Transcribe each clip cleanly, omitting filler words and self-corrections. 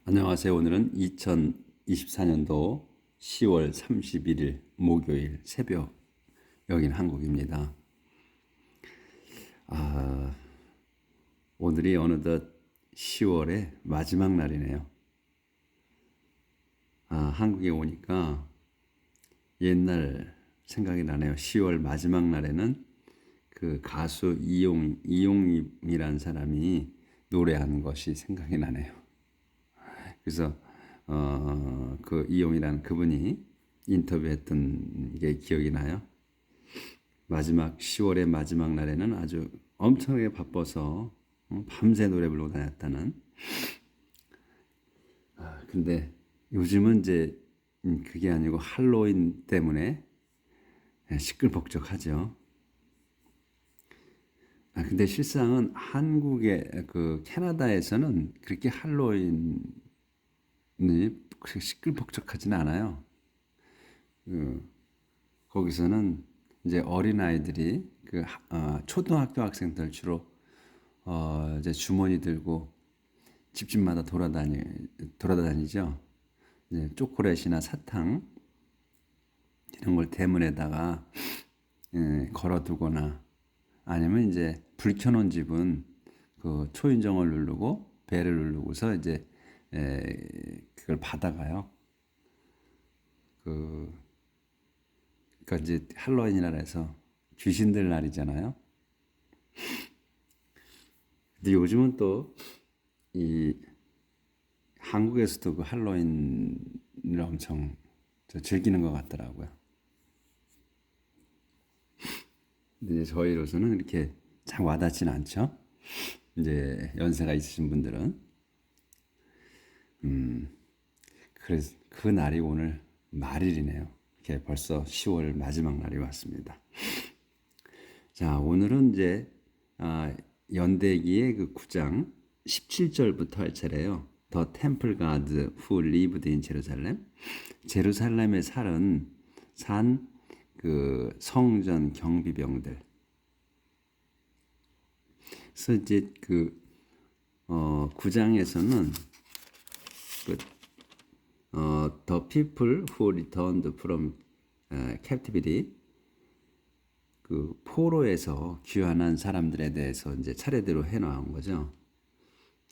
안녕하세요. 오늘은 2024년도 10월 31일 목요일 새벽, 여긴 한국입니다. 오늘이 어느덧 10월의 마지막 날이네요. 한국에 오니까 옛날 생각이 나네요. 10월 마지막 날에는 그 가수 이용임이라는 사람이 노래한 것이 생각이 나네요. 그래서 그 이용이라는 그분이 인터뷰했던 게 기억이 나요. 마지막 10월의 마지막 날에는 아주 엄청나게 바빠서 밤새 노래 부르고 다녔다는. 근데 요즘은 이제 그게 아니고 할로윈 때문에 시끌벅적하죠. 근데 실상은 한국의 그 캐나다에서는 그렇게 할로윈이 그렇게 시끌벅적하지는 않아요. 거기서는 이제 어린아이들이 초등학교 학생들 주로 이제 주머니 들고 집집마다 돌아다니죠. 이제 초콜릿이나 사탕 이런 걸 대문에다가 걸어두거나, 아니면 이제 불 켜놓은 집은 그 초인종을 누르고 벨을 누르고서 이제 그걸 받아가요. 그러니까 이제 할로윈이라 해서 귀신들 날이잖아요. 근데 요즘은 또 이 한국에서도 그 할로윈을 엄청 즐기는 것 같더라고요. 근데 이제 저희로서는 이렇게 참 와닿지는 않죠. 이제 연세가 있으신 분들은. 그래서 그 날이 오늘 말일이네요. 이렇게 벌써 10월 마지막 날이 왔습니다. 자, 오늘은 이제 연대기의 그 9장 17절부터 할 차례예요. The temple gods who lived in Jerusalem. 제루살렘에 산 그 성전 경비병들. 그래서 이제 그 9장에서는 그 the people who returned from captivity, 그 포로에서 귀환한 사람들에 대해서 이제 차례대로 해나온 거죠.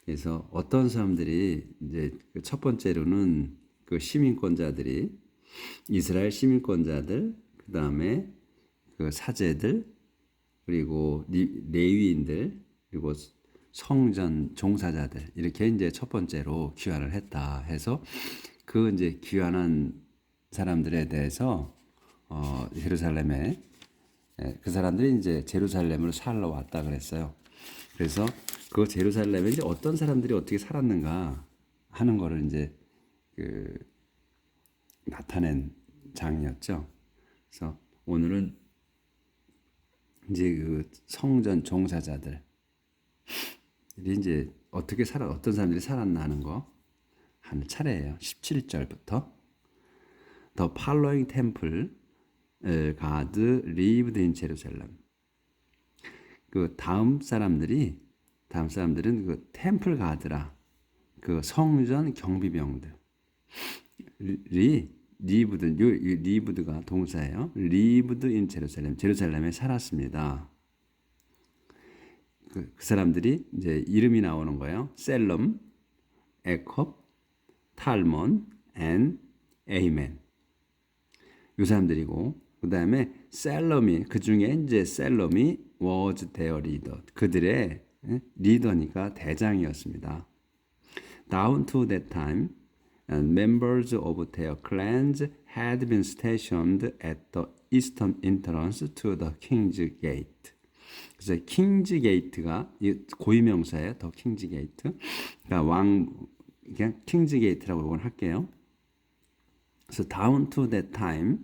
그래서 어떤 사람들이 이제 첫 번째로는 그 시민권자들이, 이스라엘 시민권자들, 그 다음에 그 사제들, 그리고 레위인들, 그리고 성전 종사자들, 이렇게 이제 첫 번째로 귀환을 했다 해서 그 이제 귀환한 사람들에 대해서 예루살렘에 그 사람들이 이제 제루살렘으로 살러 왔다 그랬어요. 그래서 그 제루살렘에 이제 어떤 사람들이 어떻게 살았는가 하는 거를 이제 그 나타낸 장이었죠. 그래서 오늘은 이제 그 성전 종사자들이 이제 어떤 사람들이 살았나 하는 거 하는 차례예요. 17절부터. The following temple God lived in Jerusalem. 그 다음 사람들은 그 템플 가드라, 그 성전 경비병들이 리브드가 동사예요. lived in Jerusalem, 제루살렘에 살았습니다. 그 사람들이 이제 이름이 나오는 거예요. 셀럼, 에컵, 탈몬, 앤 에이멘. 이 사람들이고, 그 다음에 셀럼이, 그 중에 이제 셀럼이 was their leader, 그들의 리더니까 대장이었습니다. Down to that time, and members of their clans had been stationed at the eastern entrance to the King's Gate. 그래서 킹즈 게이트가 고유명사예요. 더 킹즈 게이트. 그러니까 그냥 킹즈 게이트라고 이걸 할게요. 그래서 down to that time,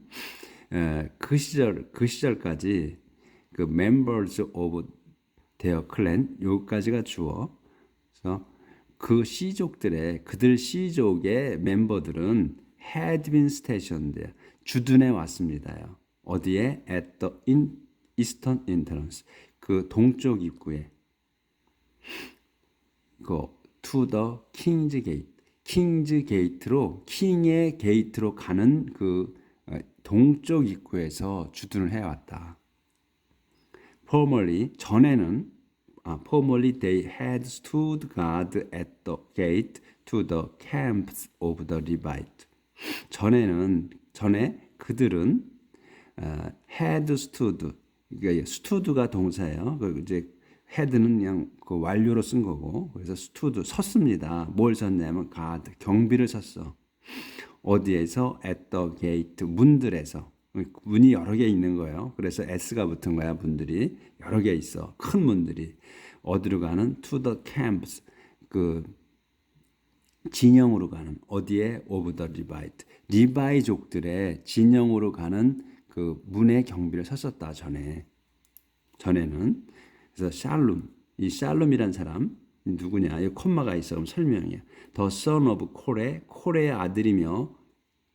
그 시절까지 그 members of their clan, 여기까지가 주어. 그래서 그들 시족의 멤버들은 had been stationed, 주둔해 왔습니다요. 어디에? at the eastern entrance, 그 동쪽 입구에, 그 to the king's gate, 킹즈 게이트로 킹의 게이트로 가는 그 동쪽 입구에서 주둔을 해왔다. Formerly 전에는 formerly they had stood guard at the gate to the camps of the Levite. 전에 그들은 had stood, 그러니까 stood가 동사예요. 그 이제 had는 그냥 그 완료로 쓴 거고, 그래서 stood 섰습니다. 뭘 섰냐면 guard 경비를 섰어. 어디에서? at the gate 문들에서. 문이 여러 개 있는 거예요. 그래서 s가 붙은 거야. 문들이 여러 개 있어. 큰 문들이 어디로 가는? to the camps 그 진영으로 가는 어디에? of the Levite 리바이족들의 진영으로 가는 그 문의 경비를 섰었다. 전에는. 그래서 샬룸, 이 샬룸이란 사람 누구냐? 이 콤마가 있어. 그럼 설명이야. The son of 콜의 아들이며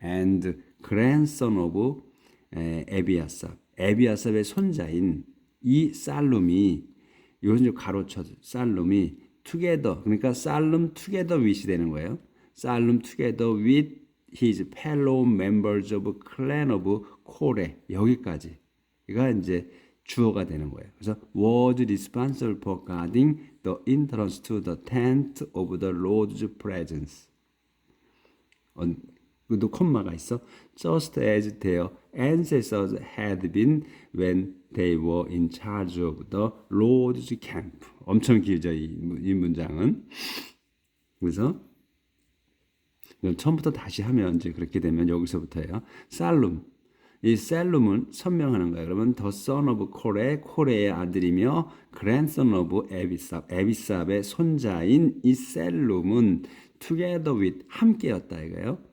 and grandson of 에비아삽의 손자인 이 살룸이 요즘 가로쳐 살룸이 together 그러니까 살룸 together with이 되는 거예요. 살룸 together with his fellow members of clan of 콜에 여기까지가 이제 주어가 되는 거예요. 그래서 was responsible for guarding the entrance to the tent of the Lord's presence. 또 콤마가 있어. Just as their ancestors had been when they were in charge of the Lord's camp. 엄청 길죠, 이 문장은. 그래서 처음부터 다시 하면 이제 그렇게 되면 여기서부터예요. 살룸. 이 셀룸은 선명하는 거예요. 그러면 the son of 콜의 아들이며 grandson of 에비삽의 손자인 이 셀룸은 together with 함께였다 이거예요.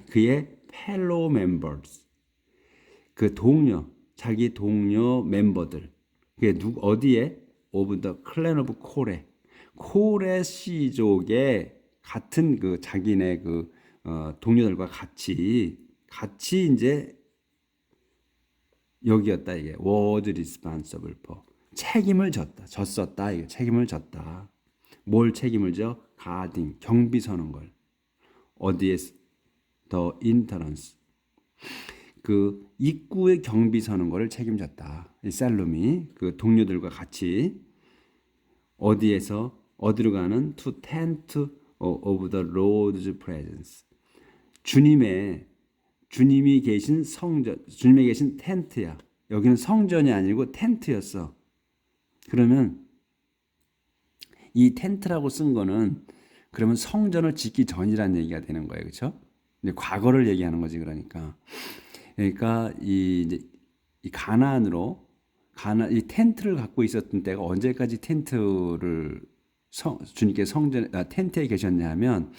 그의 fellow members 그 동료 자기 동료 멤버들 그게 어디에? of the clan of 콜의 씨족의 같은 그 자기네 그 동료들과 같이 이제 여기였다 이게 was responsible for 책임을 졌었다 이게 책임을 졌다. 뭘 책임을 져? guarding 경비 서는 걸 어디에? the entrance 그 입구에 경비 서는 거를 책임졌다. 이 살룸이 그 동료들과 같이 어디로 가는? to tent of the Lord's presence 주님이 계신 성전, 주님이 계신 텐트야. 여기는 성전이 아니고 텐트였어. 그러면 이 텐트라고 쓴 거는 그러면 성전을 짓기 전이라는 얘기가 되는 거예요. 그렇죠? 이제 과거를 얘기하는 거지 그러니까. 그러니까 이 이 텐트를 갖고 있었던 때가 언제까지 텐트를 주님께 텐트에 계셨냐면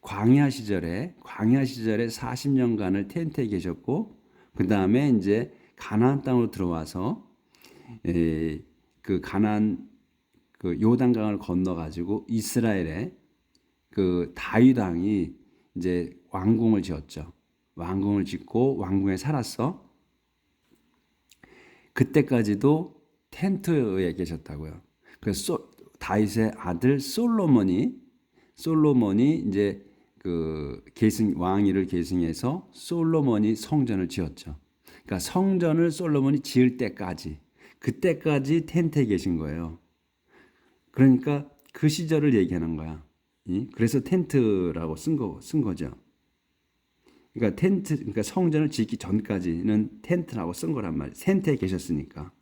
광야 시절에 40년간을 텐트에 계셨고 그 다음에 이제 가나안 땅으로 들어와서 그 가나안 그 요단강을 건너 가지고 이스라엘의 그 다윗 왕이 이제 왕궁을 지었죠. 왕궁을 짓고 왕궁에 살았어. 그때까지도 텐트에 계셨다고요. 그래서 다윗의 아들 솔로몬이 이제 그 왕위를 계승해서 솔로몬이 성전을 지었죠. 그러니까 성전을 솔로몬이 지을 때까지 그때까지 텐트에 계신 거예요. 그러니까 그 시절을 얘기하는 거야. 그래서 텐트라고 쓴 거죠. 그러니까 성전을 짓기 전까지는 텐트라고 쓴 거란 말이에요. 텐트에 계셨으니까.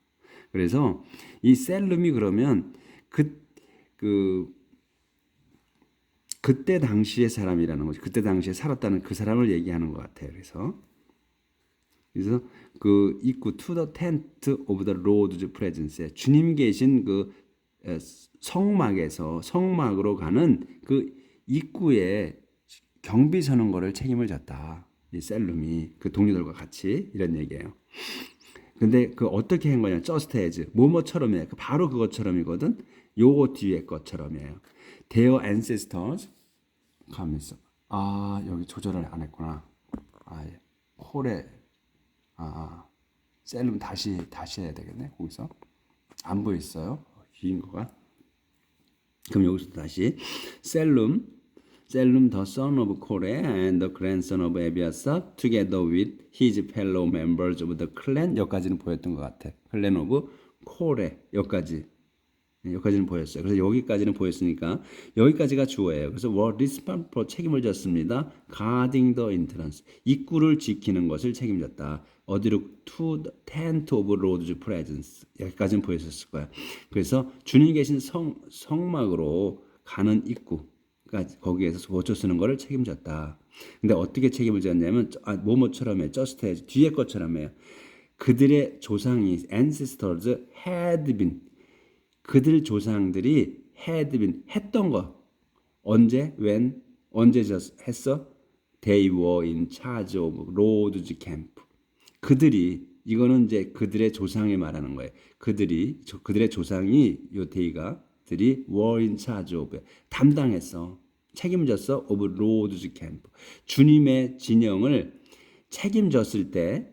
그래서 이 셀룸이 그러면 그때 당시의 사람이라는 거죠. 그때 당시에 살았다는 그 사람을 얘기하는 것 같아요. 그래서 그 입구 to the tent of the Lord's presence에 주님 계신 그 성막으로 가는 그 입구에 경비 서는 거를 책임을 졌다. 이 셀룸이 그 동료들과 같이 이런 얘기예요. 근데 그 어떻게 한 거냐? just as 뭐뭐처럼이에요. 바로 그것처럼이거든. 요거 뒤에 것처럼이에요. Their ancestors 가면서 여기 조절을 안 했구나. 콜에 셀룸 다시 해야 되겠네. 거기서 안 보였어요. 긴 거가. 그럼 여기서 다시 셀룸 Selum, the son of Kore and the grandson of Ebiasaph, together with his fellow members of the clan. 여기까지는 보였던 것 같아. 클랜 오브 코레 여기까지는 보였어요. 그래서 여기까지는 보였으니까 여기까지가 주어예요. 그래서 were responsible 책임을 졌습니다. guarding the entrance 입구를 지키는 것을 책임졌다. 어디로 to the tent of Lord's presence 여기까지는 보였을 거야. 그래서 주님 계신 성막으로 가는 입구 거기에서 보초 쓰는 거를 책임졌다. 근데 어떻게 책임을 졌냐면 뭐뭐처럼 해. just as 뒤에 것처럼 해요. 그들의 조상이 ancestors had been 그들 조상들이 had been 했던 거 언제 when 언제 했어? They were in charge of Lord's camp. 그들이 이거는 이제 그들의 조상이 말하는 거예요. 그들의 조상이 요 데이가들이 were in charge of 담당했어. 책임졌어 of Lord's camp. 주님의 진영을 책임졌을 때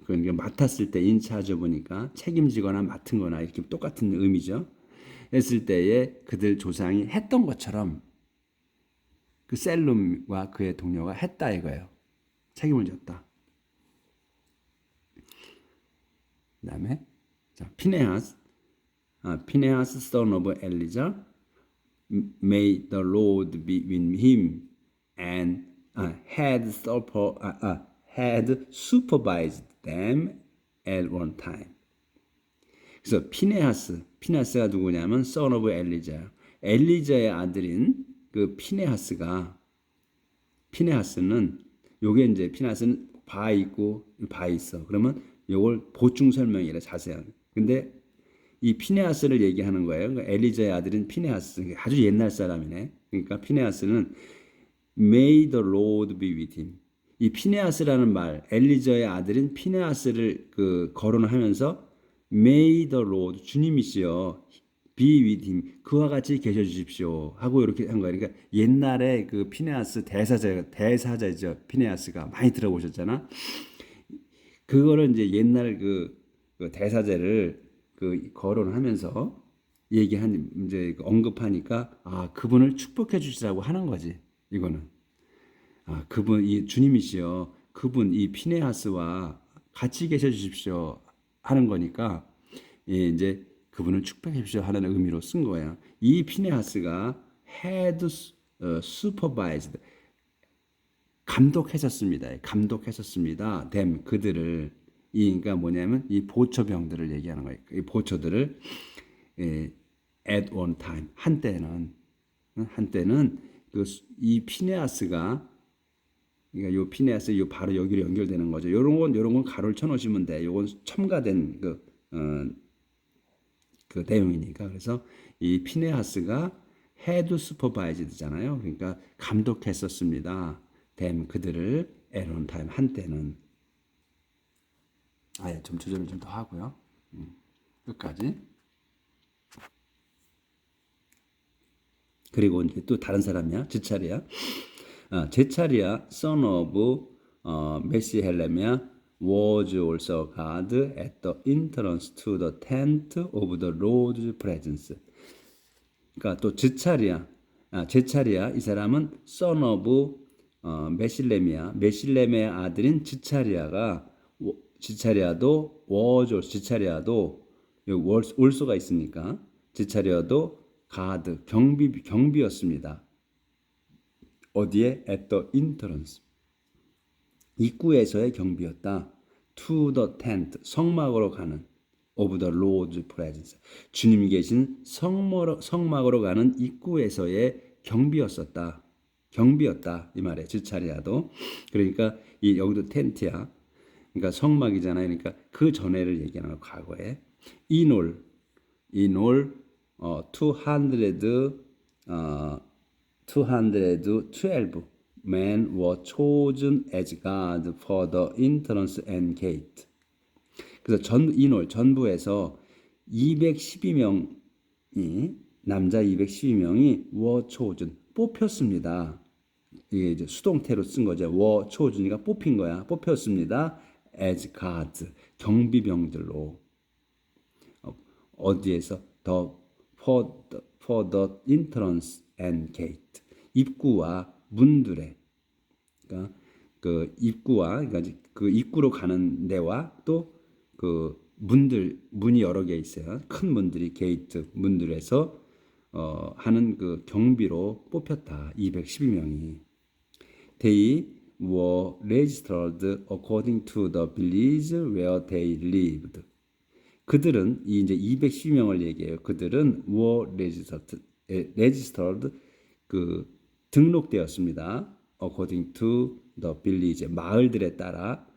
그러니까 맡았을 때 인차져 보니까 책임지거나 맡은 거나 이렇게 똑같은 의미죠. 했을 때에 그들 조상이 했던 것처럼 그 셀룸과 그의 동료가 했다 이거예요. 책임을 졌다. 그다음에 자, 피네하스 son of Elijah may the Lord be with him and had supervised them at one time. 그래서 피네하스가 누구냐면 son of Elijah. 엘리자의 아들인 그 피네하스는 요게 이제 피네하스는 바 있고 바 있어. 그러면 요걸 보충 설명이래 자세한. 근데 이 피네하스를 얘기하는 거예요. 그러니까 엘리자의 아들인 피네하스 아주 옛날 사람이네. 그러니까 피네하스는 May the Lord be with him. 이 피네하스라는 말, 엘리자의 아들인 피네하스를 그 거론하면서 May the Lord, 주님이시여, be with him, 그와 같이 계셔 주십시오 하고 이렇게 한 거예요. 그러니까 옛날에 그 피네하스 대사자죠. 피네하스가 많이 들어보셨잖아. 그거를 이제 옛날 그 대사제를 그 거론하면서 이제 언급하니까 그분을 축복해 주시라고 하는 거지. 이거는 그분 이 주님이시여 그분 이 피네하스와 같이 계셔 주십시오 하는 거니까 이제 그분을 축복해 주십시오 하는 의미로 쓴 거예요. 이 피네하스가 had supervised 감독했었습니다. them 그들을 그러니까 뭐냐면 이 보초병들을 얘기하는 거예요. 이 보초들을 at one time 한때는 이 피네하스가 그러니까 요 피네하스 요 바로 여기로 연결되는 거죠. 요런 건 가로를 쳐 놓으시면 돼. 요건 첨가된 그 내용이니까. 그래서 이 피네하스가 헤드 슈퍼바이즈드잖아요. 그러니까 감독했었습니다. 그들을 에론 타임 한때는 좀 조절을 좀 더 하고요. 끝까지. 그리고 이제 또 다른 사람이야. 제차리야 son of 메시헬렘이야 was also guard at the entrance to the tent of the Lord's presence. 그러니까 또 제차리야 이 사람은 son of 메실렘의 아들인 지차리아도 올소가 있으니까 지차리아도 가드 경비였습니다. 어디에? at the entrance 입구에서의 경비였다. to the tent 성막으로 가는 of the Lord's presence 주님이 계신 성막으로 가는 입구에서의 경비였다 이 말에 지차리아도. 그러니까 이 여기도 텐트야. 그러니까 성막이잖아요. 그러니까 그 전에를 얘기하는 거 과거에 이놀 212 men were chosen as guard for the entrance and gate. 그래서 전부에서 212명이 남자 212명이 were chosen 뽑혔습니다. 이게 이제 수동태로 쓴 거죠. were chosen이니까 뽑힌 거야. 뽑혔습니다. as guards 경비병들로. 어디에서? the for the entrance and gate. 입구와 문들의, 그러니까 그 입구와, 그러니까 그 입구로 가는 데와 또 그 문이 여러 개 있어요. 큰 문들이 게이트 문들에서 하는 그 경비로 뽑혔다. 212명이. They were registered according to the village where they lived. 그들은 이제 212명을 얘기해요. 그들은 were registered 그 등록되었습니다. according to the village 마을들에 따라.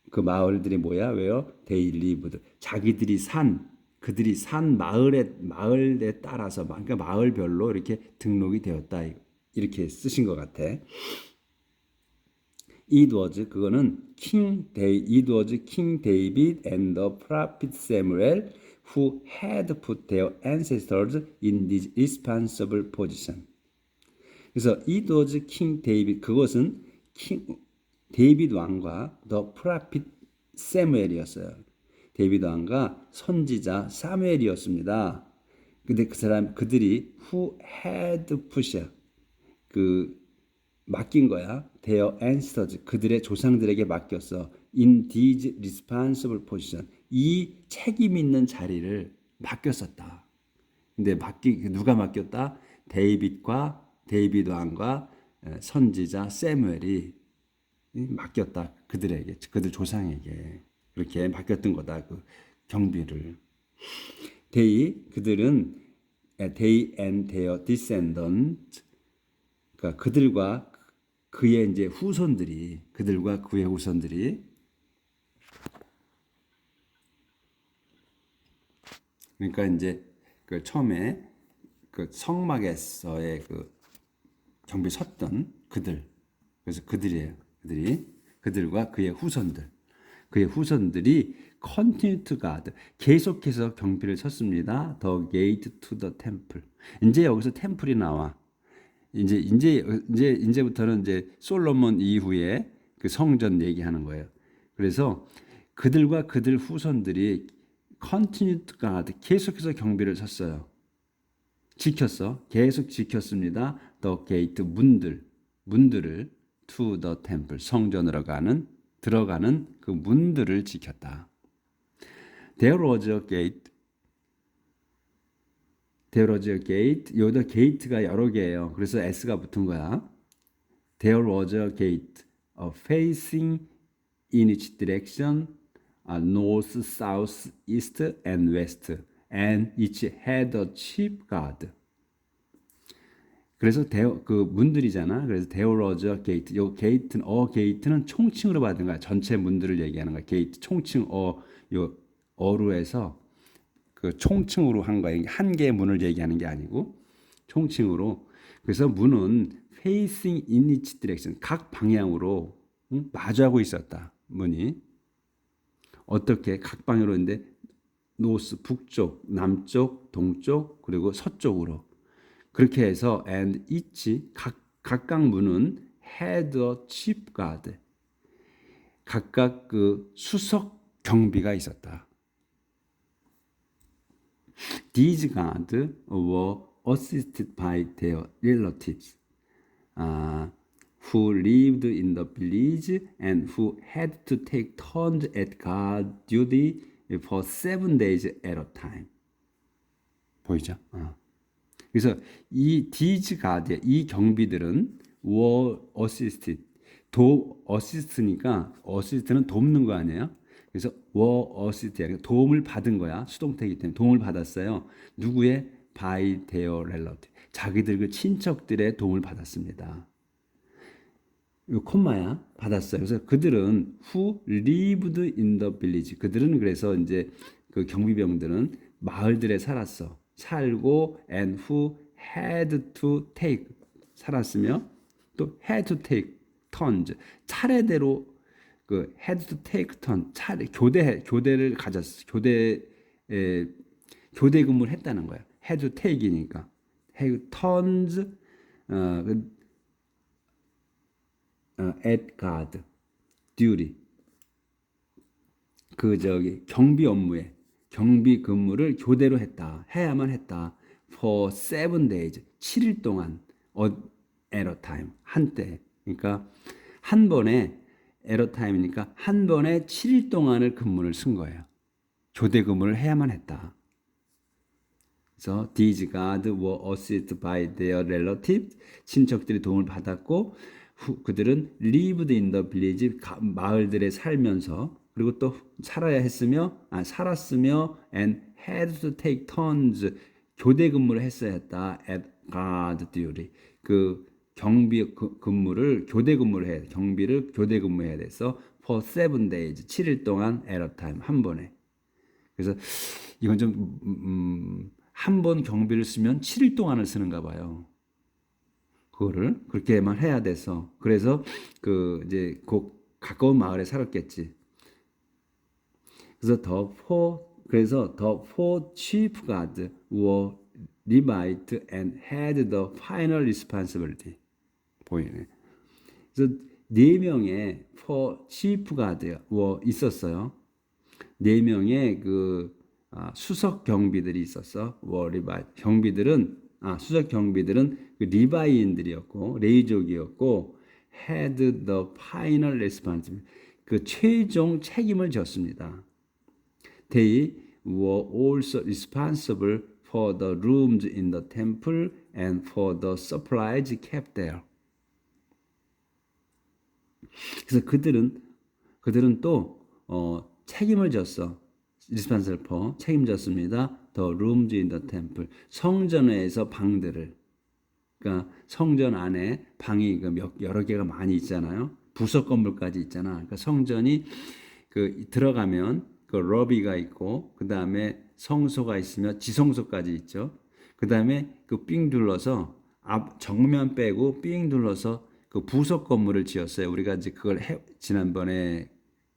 그 마을들이 뭐야? 왜요? They lived 그들이 산 마을에 따라서, 그러니까 마을별로 이렇게 등록이 되었다. 이렇게 쓰신 것 같아. It was King David and the prophet Samuel who had put their ancestors in this responsible position. 그래서 it was King David, 그것은 데이빗 왕과 the prophet Samuel이었어요. 데이빗 왕과 선지자 사무엘이었습니다. 근데 그들이 who had put 맡긴 거야. their ancestors, 그들의 조상들에게 맡겼어. in these responsible position, 이 책임 있는 자리를 맡겼었다. 근데 누가 맡겼다? 데이빗 왕과 선지자 사무엘이 맡겼다. 그들 조상에게 그렇게 맡겼던 거다. 그 경비를. 그들은 they and their descendants, 그러니까 그들과 그의 후손들이 그러니까 이제 그 처음에 그 성막에서의 그 경비 섰던 그들, 그래서 그들과 그의 후손들이 continue to guard, 계속해서 경비를 섰습니다. The gate to the temple. 이제 여기서 템플이 나와. 이제부터는 솔로몬 이후에 그 성전 얘기하는 거예요. 그래서 그들과 그들 후손들이 continue to guard, 계속해서 경비를 섰어요. 계속 지켰습니다. The gate, 문들을 to the temple, 성전으로 들어가는 그 문들을 지켰다. There was a gate. 여기다 게이트가 여러 개예요. 그래서 S가 붙은 거야. There was a gate facing in each direction, north, south, east, and west, and each had a chief guard. 그래서 그 문들이잖아. 그래서 there was a gate. 요 게이트는 총칭으로 받은 거야. 전체 문들을 얘기하는 거야. 게이트 총칭 어로 해서 그 총칭으로 한 거야. 한 개의 문을 얘기하는 게 아니고 총칭으로. 그래서 문은 facing in each direction, 각 방향으로 마주하고 있었다. 문이 어떻게 각 방향으로 있는데 노스, 북쪽, 남쪽, 동쪽, 그리고 서쪽으로. 그렇게 해서 and each, 각각 문은 had a chief guard, 각각 그 수석 경비가 있었다. These guards were assisted by their relatives, who lived in the village and who had to take turns at guard duty for 7 days at a time. 보이죠? 그래서 이 these guards, 이 경비들은 were assisted, assist니까 assist는 돕는 거 아니에요? 그래서 were assisted, 도움을 받은 거야. 수동태이기 때문에 도움을 받았어요. 누구의? by their relative, 자기들 그 친척들의 도움을 받았습니다. 이 콤마야. 받았어요. 그래서 그들은 who lived in the village, 그들은 그래서 그 경비병들은 마을들에 살고 and who had to take, 살았으며 또 had to take turns, 차례대로 그 had to take turn, 교대를 가졌어. 교대 근무를 했다는 거야. had to take이니까 had turns at guard duty, 경비 업무에 경비 근무를 교대로 해야만 했다. for 7 days 7일 동안 at a time 한때. 그러니까 한 번에 at a time이니까 한 번에 7일 동안을 근무를 쓴 거예요. 교대 근무를 해야만 했다. 그래서 these guards were assisted by their relatives. 친척들이 도움을 받았고 그들은 lived in the village. 마을들에 살면서 그리고 또 살았으며 and had to take turns. 교대 근무를 했어야 했다. at guard duty. 그 경비 근무를 교대 근무를 해야 돼. 경비를 교대 근무해야 돼서 for 7 days 7일 동안 at a time 한 번에. 그래서 이건 좀 한 번 경비를 쓰면 7일 동안을 쓰는가 봐요. 그거를 그렇게만 해야 돼서 그래서 그 이제 그 가까운 마을에 살았겠지. 그래서 the four chief guards were Levite and had the final responsibility. 보이네. 그래서 네 명의 four chief guards 있었어요. 네 명의 그 수석 경비들이 있었어. 수석 경비들은 그 리바이인들이었고 레이족이었고 had the final responsibility. 그 최종 책임을 졌습니다. They were also responsible for the rooms in the temple and for the supplies kept there. 그래서 그들은 또 책임을 졌어. responsible for 책임졌습니다. The rooms in the temple. 성전에서 방들을. 그러니까 성전 안에 방이 여러 개가 많이 있잖아요. 부속 건물까지 있잖아. 그러니까 성전이 그 들어가면 그 러비가 있고 그 다음에 성소가 있으며 지성소까지 있죠. 그 다음에 그 삥 둘러서 앞 정면 빼고 삥 둘러서 그 부속 건물을 지었어요. 우리가 이제 그걸 지난번에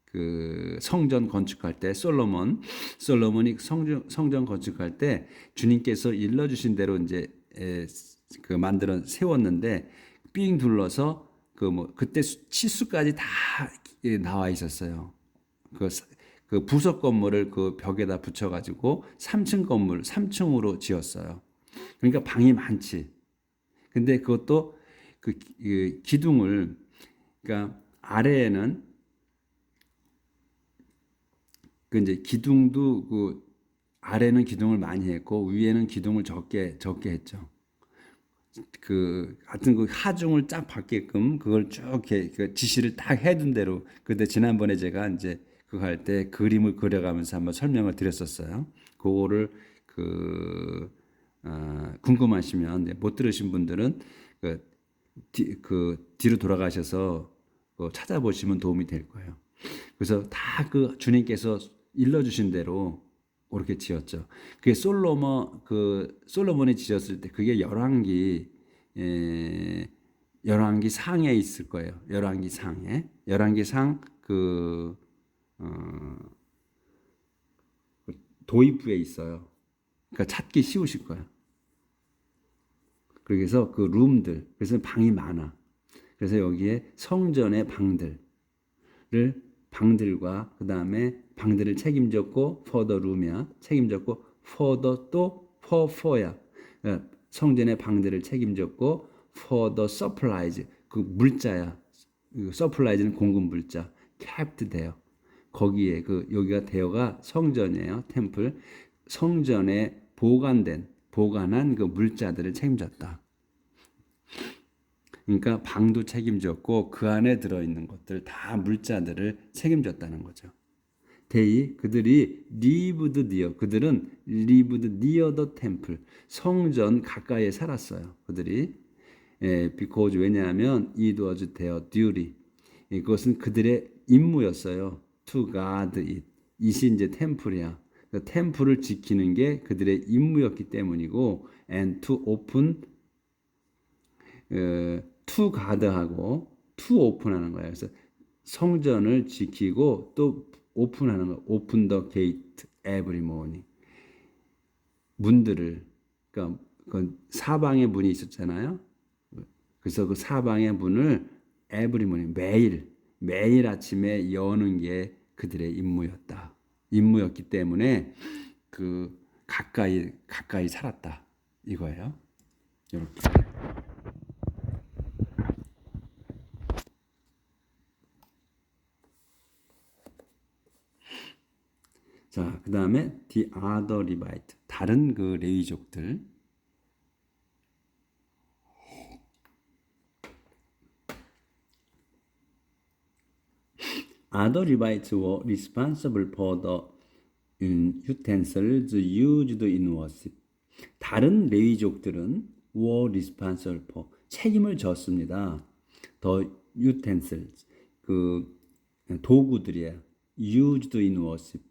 그 성전 건축할 때 솔로몬이 성전 건축할 때 주님께서 일러주신 대로 이제 그 만들어 세웠는데 삥 둘러서 그때 치수까지 다 나와 있었어요. 그 부속 건물을 그 벽에다 붙여가지고 3층 건물 3층으로 지었어요. 그러니까 방이 많지. 근데 그것도 그 기둥을 그러니까 아래에는 그 이제 기둥도 그 아래는 기둥을 많이 했고 위에는 기둥을 적게 했죠. 그 하여튼 그 하중을 쫙 받게끔 그걸 쭉 이렇게 그 지시를 딱 해둔 대로 그때 지난번에 제가 이제 그거 할 때 그림을 그려가면서 한번 설명을 드렸었어요. 그거를 궁금하시면 못 들으신 분들은 그 뒤로 돌아가셔서 찾아보시면 도움이 될 거예요. 그래서 다 그 주님께서 일러주신 대로 그렇게 지었죠. 그게 솔로몬이 지었을 때 그게 열왕기 상에 있을 거예요. 열왕기 상 도입부에 있어요. 그러니까 찾기 쉬우실 거예요. 그래서 그 룸들, 그래서 방이 많아. 그래서 여기에 성전의 방들과 그 다음에 방들을 책임졌고 for the room이야 책임졌고 for the 또 for야 성전의 방들을 책임졌고 for the supplies 그 물자야. supplies는 공급 물자 kept 돼요. 거기에 여기가 대여가 성전이에요. 템플 성전에 보관한 그 물자들을 책임졌다. 그러니까 방도 책임졌고 그 안에 들어있는 것들 다 물자들을 책임졌다는 거죠. 그들은 lived near the temple 성전 가까이에 살았어요. 그들이 because 왜냐하면 it was their duty 그것은 그들의 임무였어요. to guard it 이시 이제 템플이야. 그 템플을 지키는 게 그들의 임무였기 때문이고 and to open to guard하고 to open하는 거예요. 그래서 성전을 지키고 또 오픈하는 거. open the gate every morning. 문들을 그러니까 그 사방에 문이 있었잖아요. 그래서 그 사방의 문을 every morning 매일 아침에 여는 게 그들의 임무였기 때문에 그 가까이 살았다. 이거예요. 이렇게. 자, 그 다음에 the other Levite, 다른 그 레위족들. Other Levites were responsible for the utensils used in worship. 다른 레위족들은 were responsible for, 책임을 졌습니다. The utensils, 그 도구들이에요. used in worship.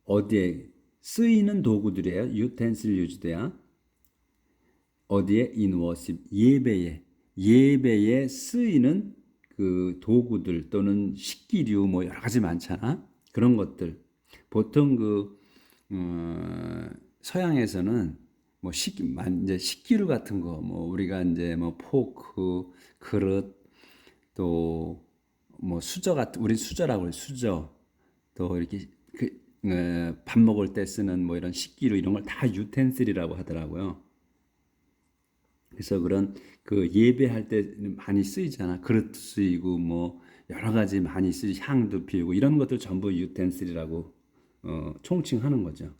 어디에 쓰이는 도구들이에요. utensil used야. 어디에? in worship, 예배에 쓰이는 그 도구들 또는 식기류 뭐 여러 가지 많잖아. 그런 것들. 보통 그 서양에서는 뭐 이제 식기류 같은 거, 뭐 우리가 이제 뭐 포크, 그릇, 또 뭐 수저 같은, 우리 수저라고 해요. 수저. 또 이렇게 밥 먹을 때 쓰는 뭐 이런 식기류 이런 걸 다 유텐슬이라고 하더라고요. 그래서 그런 그 예배할 때 많이 쓰이잖아. 그릇도 쓰이고 뭐 여러 가지 많이 쓰이, 향도 피우고 이런 것들 전부 유텐슬이라고 총칭하는 거죠.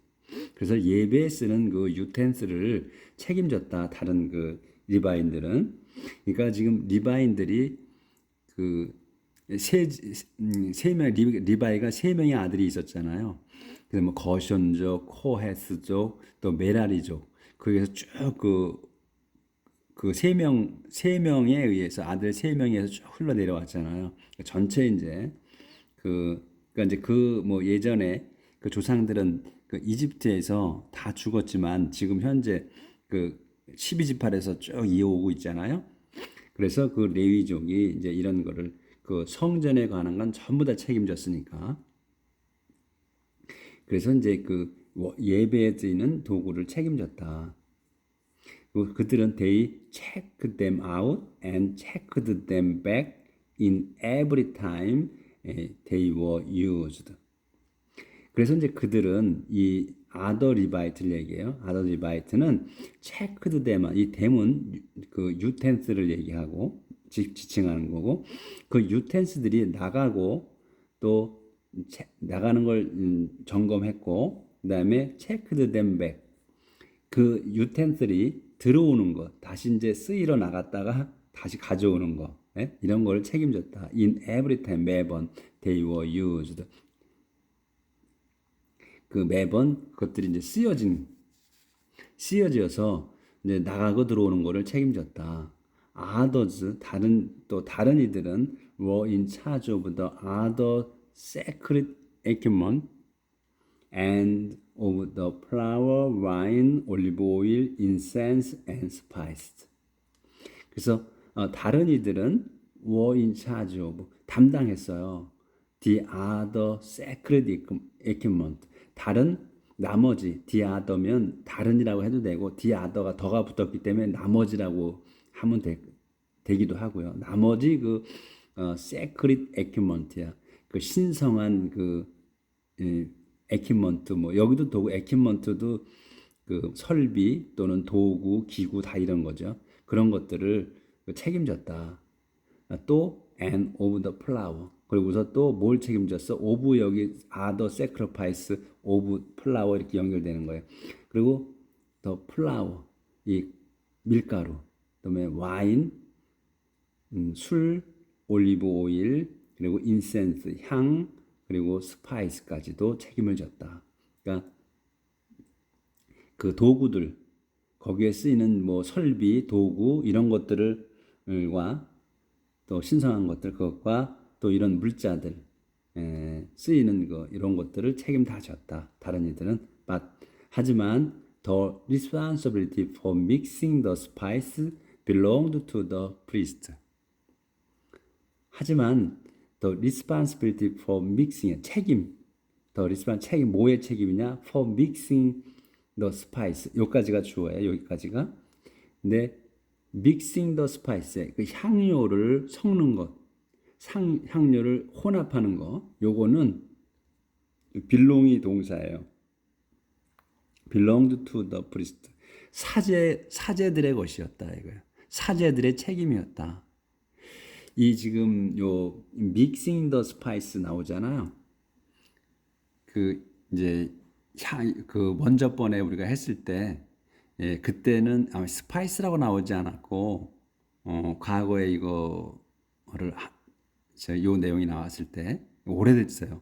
그래서 예배에 쓰는 그 유텐슬을 책임졌다. 다른 그 리바인들은. 그러니까 지금 리바인들이 그 세 명, 리바이가 세 명의 아들이 있었잖아요. 그래서 뭐 거션족, 코헤스족, 또 메라리족. 거기에서 쭉 세 명에 의해서, 아들 세 명에서 쭉 흘러 내려왔잖아요. 전체 이제 그러니까 이제 뭐 예전에 그 조상들은 그 이집트에서 다 죽었지만 지금 현재 그 12지파에서 쭉 이어오고 있잖아요. 그래서 그 레위족이 이제 이런 거를 그 성전에 관한 건 전부 다 책임졌으니까. 그래서 이제 그 예배에 드리는 도구를 책임졌다. 그들은 they checked them out and checked them back in every time they were used. 그래서 이제 그들은 이 아더 리바이트를 얘기해요. 아더 리바이트는 체크드 데만, 이 댐은 그 유텐스를 얘기하고 지칭하는 거고, 그 유텐스들이 나가고 또 나가는 걸 점검했고, 그다음에 체크드 댐백, 그 유텐슬이 들어오는 것, 다시 이제 쓰이러 나갔다가 다시 가져오는 거, 이런 걸 책임졌다. In every time, 매번 they were used. 그 매번 그것들이 이제 쓰여져서 이제 나가고 들어오는 거를 책임졌다. Others, 다른 이들은 were in charge of the other sacred equipment and of the flour, wine, olive oil, incense, and spices. 그래서 다른 이들은 were in charge of, 담당했어요. The other sacred equipment. 나머지, the other면 다른이라고 해도 되고, the other가 더가 붙었기 때문에 나머지라고 하면 되기도 하고요. 나머지 그 sacred equipment야. 그 신성한 그 에퀴먼트, 뭐 여기도 도구, 에퀴먼트도 그 설비 또는 도구, 기구 다 이런 거죠. 그런 것들을 책임졌다. 또 and of the flour. 그리고서 또 뭘 책임졌어? of, 여기 other sacrifice of flour 이렇게 연결되는 거예요. 그리고 the flour, 이 밀가루, 그다음에 와인, 술, 올리브 오일, 그리고 인센스, 향, 그리고 스파이스까지도 책임을 졌다. 그러니까 그 도구들, 거기에 쓰이는 뭐 설비, 도구 이런 것들과 또 신성한 것들, 그것과 또 이런 물자들 쓰이는 거 이런 것들을 책임 다 졌다. 다른 이들은 하지만 the responsibility for mixing the spice belonged to the priest. 하지만 the responsibility for mixing, 책임, 뭐의 책임이냐? for mixing the spice, 여기까지가 주어예요. 여기까지가. 근데 mixing the spice, 그 향료를 섞는 것, 향료를 혼합하는 거, 요거는 belong이 동사예요. belonged to the priest. 사제들의 것이었다 이거예요. 사제들의 책임이었다. 이 지금 요 mixing the spice 나오잖아요. 그 이제 그 먼저 번에 우리가 했을 때 그때는 스파이스라고 나오지 않았고 과거에 이거를 요 내용이 나왔을 때 오래됐어요.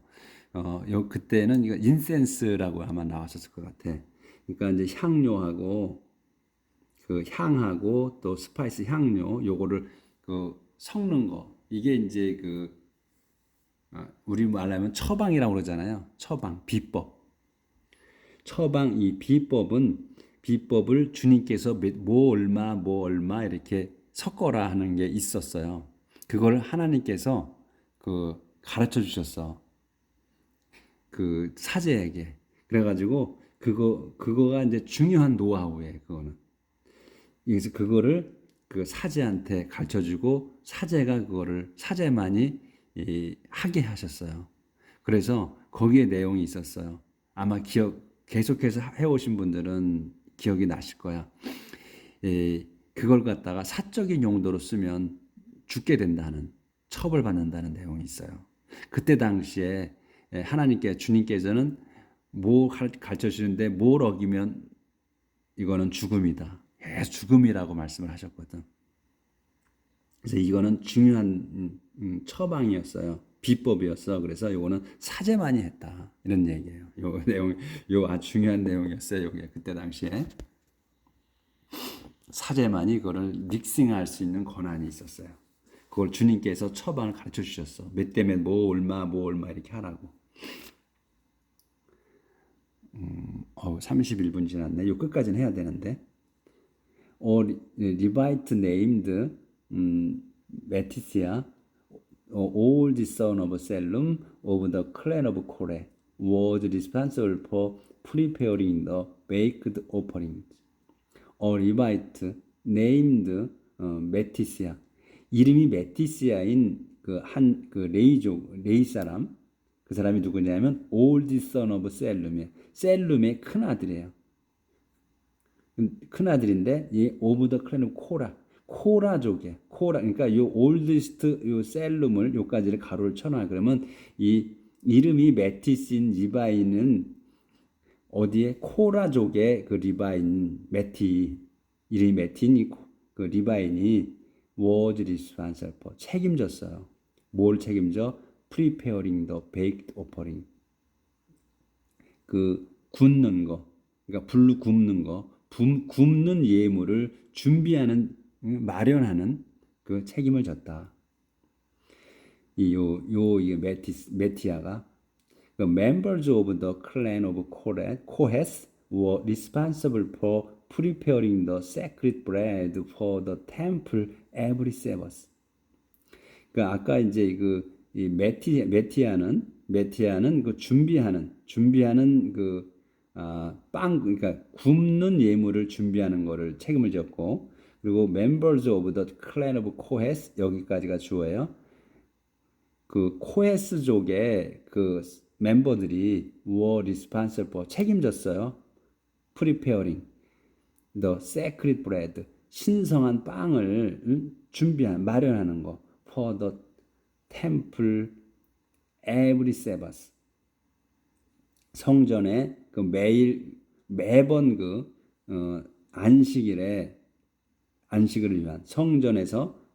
그때는 이거 인센스라고 아마 나왔었을 것 같아. 그러니까 이제 향료하고 그 향하고 또 스파이스 향료 요거를 그 섞는 거 이게 이제 우리 말하면 처방이라고 그러잖아요. 처방 비법. 처방 이 비법을 주님께서 뭐 얼마 이렇게 섞어라 하는 게 있었어요. 그걸 하나님께서 가르쳐 주셨어. 그 사제에게. 그래가지고 그거가 이제 중요한 노하우예요. 그거는. 그래서 그거를 그 사제한테 가르쳐 주고 사제가 그거를 사제만이 하게 하셨어요. 그래서 거기에 내용이 있었어요. 아마 계속해서 해오신 분들은 기억이 나실 거야. 그걸 갖다가 사적인 용도로 쓰면 죽게 된다는, 처벌받는다는 내용이 있어요. 그때 당시에 주님께서는 뭐 가르쳐 주시는데 뭘 어기면 이거는 죽음이다. 계속 죽음이라고 말씀을 하셨거든. 그래서 이거는 중요한 처방이었어요. 비법이었어. 그래서 이거는 사제만이 했다. 이런 얘기예요. 요 내용, 아주 중요한 내용이었어요. 요게 그때 당시에 사제만이 그거를 믹싱할 수 있는 권한이 있었어요. 그걸 주님께서 처방을 가르쳐 주셨어. 몇 대 몇, 뭐 얼마 이렇게 하라고. 31분 지났네. 요 끝까지는 해야 되는데. Levite named Matithia, old son of Salem of the clan of Korah, was responsible for preparing the baked offerings. A Levite named 메티시아, 이름이 메티시아인 레이 사람, 그 사람이 누구냐면 old son of Salem이에요. 셀룸의 큰 아들이에요. 큰 아들인데 이 오브 더 클랜 코라족에 그러니까 요 올드스트 요 셀룸을 요까지를 가로를 쳐놔. 그러면 이 이름이 메티신 리바인은 어디에 코라족의 그 리바인 이름이 메티니 그 리바인이 was responsible for 책임졌어요. 뭘 책임져? Preparing the baked offering. 그 굽는 거, 그러니까 불로 굽는 거. 굽는 예물을 준비하는 마련하는 그 책임을 졌다. 이 메티아가 the members of the clan of Kohath were responsible for preparing the sacred bread for the temple every Sabbath. 그 아까 이제 이 메티아는 그 준비하는 그러니까 굽는 예물을 준비하는 거를 책임을 졌고, 그리고 members of the clan of Kohath 여기까지가 주어예요. 그 코헤스족의 그 멤버들이 were responsible for 책임졌어요. preparing the sacred bread 신성한 빵을 마련하는 거 for the temple every Sabbath 성전에 매번 안식일을 위한 성전에서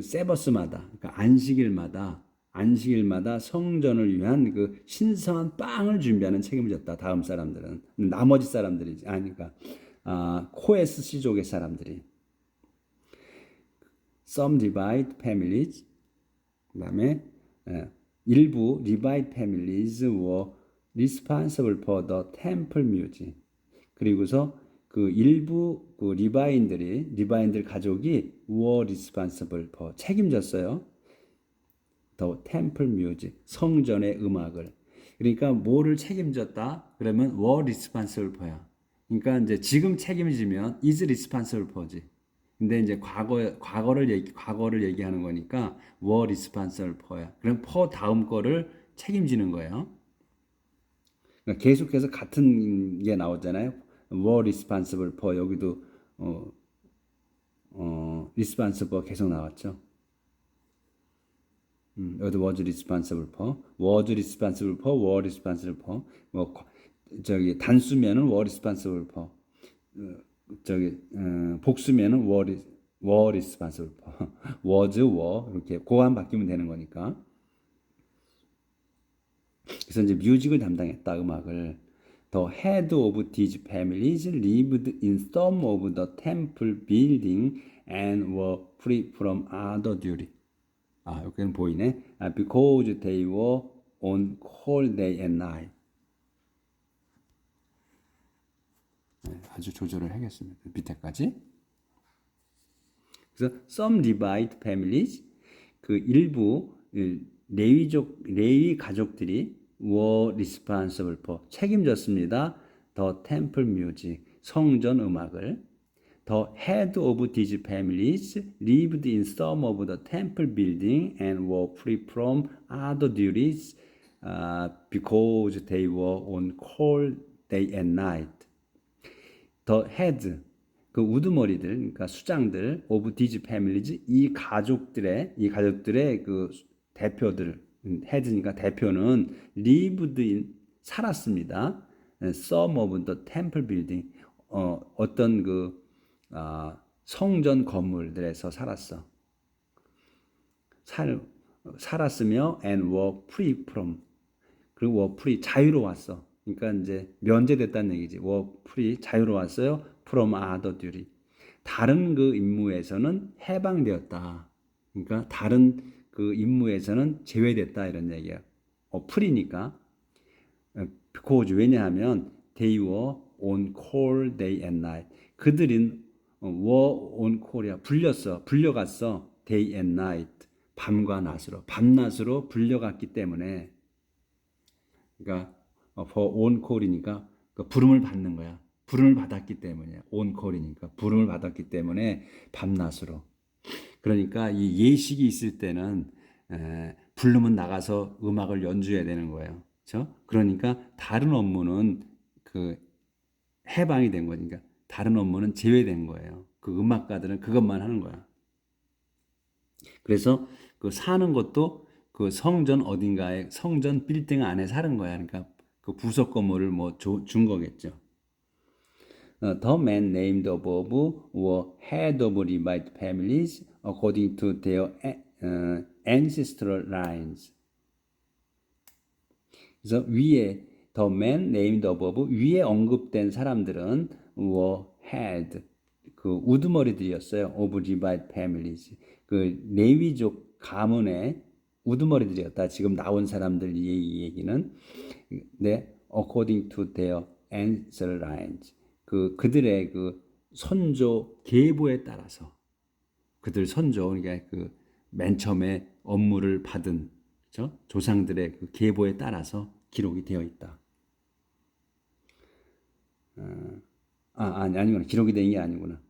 세버스마다 그러니까 안식일마다 성전을 위한 그 신성한 빵을 준비하는 책임을 졌다. 다음 사람들은 나머지 사람들이지 아니까 코에스 시족의 사람들이 some Levite families 그다음에 일부 Levite families were responsible for the temple music. 그리고서 그 일부 리바인들 가족이 were responsible for 책임졌어요. The temple music 성전의 음악을. 그러니까 뭐를 책임졌다? 그러면 were responsible for야. 그러니까 이제 지금 책임지면 is responsible for지. 근데 이제 과거를 얘기하는 거니까 were responsible for야. 그럼 for 다음 거를 책임지는 거예요. 그러니까 계속해서 같은 게 나오잖아요. were responsible for 여기도 responsible for 계속 나왔죠. 여기도 was responsible for, was responsible for, were responsible for. 뭐 저기 단수면은 were responsible for, 저기 복수면은 were responsible for, was, were 이렇게 고안 바뀌면 되는 거니까. 그래서 이제 뮤직을 담당했다, 음악을. The head of these families lived in some of the temple building and were free from other duty. 여기는 보이네. Because they were on call day and night. 네, 아주 조절을 하겠습니다. 밑에까지. 그래서 some Levite families, 그 일부 레위 가족들이 were responsible for, 책임졌습니다. The temple music, 성전 음악을. The head of these families lived in some of the temple building and were free from other duties because they were on call day and night. The head, 그 우두머리들, 그러니까 수장들, of these families, 이 가족들의 그 대표들, head니까 대표는 lived in, 살았습니다. Some of the temple building, 어떤 그 성전 건물들에서 살았어. 살았으며 and were free from, 그리고 were free, 자유로웠어. 그러니까 이제 면제됐다는 얘기지. were free, 자유로웠어요. from other duty, 다른 그 임무에서는 해방되었다. 그러니까 다른 그 임무에서는 제외됐다 이런 얘기야. free니까. because, 왜냐하면 they were on call day and night. 그들은 were on call이야. 불려갔어. day and night. 밤과 낮으로. 밤낮으로 불려갔기 때문에. 그러니까 for on call이니까 그 부름을 받는 거야. 부름을 받았기 때문이야. on call이니까 부름을 받았기 때문에 밤낮으로. 그러니까 이 예식이 있을 때는 부르면 나가서 음악을 연주해야 되는 거예요. 그렇죠? 그러니까 다른 업무는 그 해방이 된 거니까 다른 업무는 제외된 거예요. 그 음악가들은 그것만 하는 거야. 그래서 그 사는 것도 그 성전 어딘가에 성전 빌딩 안에 사는 거야. 그러니까 그 부속 건물을 뭐 준 거겠죠. The men named above were head of Levite families according to their ancestral lines. 그래서 위에 the men named above, 위에 언급된 사람들은 were head, 그 우두머리들이었어요. of Levite families, 그 레위족 가문의 우두머리들이었다. 지금 나온 사람들 이 얘기는. 네, according to their ancestral lines, 그들의 그 선조 계보에 따라서, 그들 선조, 그러니까 그 맨 처음에 업무를 받은, 그렇죠? 조상들의 그 계보에 따라서 기록이 되어 있다. 아니구나. 기록이 된 게 아니구나.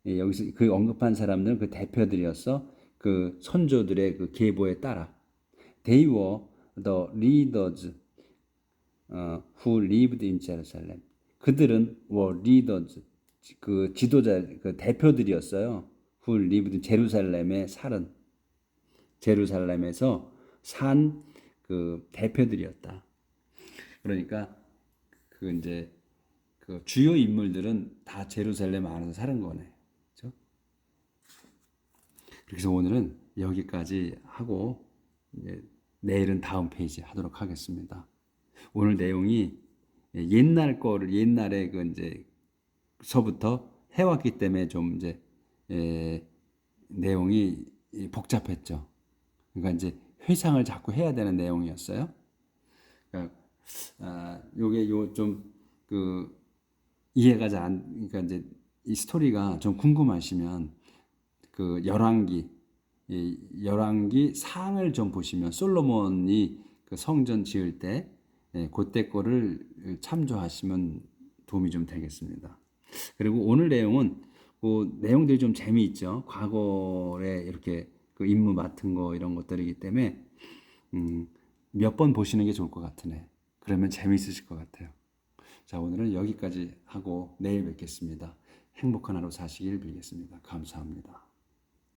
예, 여기서 그 언급한 사람들은 그 대표들이었어. 그 선조들의 그 계보에 따라. They were the leaders who lived in Jerusalem. 그들은 were leaders, 그 지도자, 그 대표들이었어요. who lived, 제루살렘에 살은, 제루살렘에서 산 그 대표들이었다. 그러니까 그 이제 그 주요 인물들은 다 제루살렘 안에서 사는 거네. 그렇죠? 그래서 오늘은 여기까지 하고 이제 내일은 다음 페이지 하도록 하겠습니다. 오늘 내용이 옛날에 그 이제 서부터 해왔기 때문에 좀 이제 내용이 복잡했죠. 그러니까 이제 회상을 자꾸 해야 되는 내용이었어요. 그러니까 요게 좀 그 이해가 잘 안, 그러니까 이제 이 스토리가 좀 궁금하시면 그 열왕기 상을 좀 보시면 솔로몬이 그 성전 지을 때 그때 거를 참조하시면 도움이 좀 되겠습니다. 그리고 오늘 내용은 그 내용들이 좀 재미있죠. 과거에 이렇게 그 임무 맡은 거 이런 것들이기 때문에 몇 번 보시는 게 좋을 것 같으네. 그러면 재미있으실 것 같아요. 자, 오늘은 여기까지 하고 내일 뵙겠습니다. 행복한 하루 사시길 빌겠습니다. 감사합니다.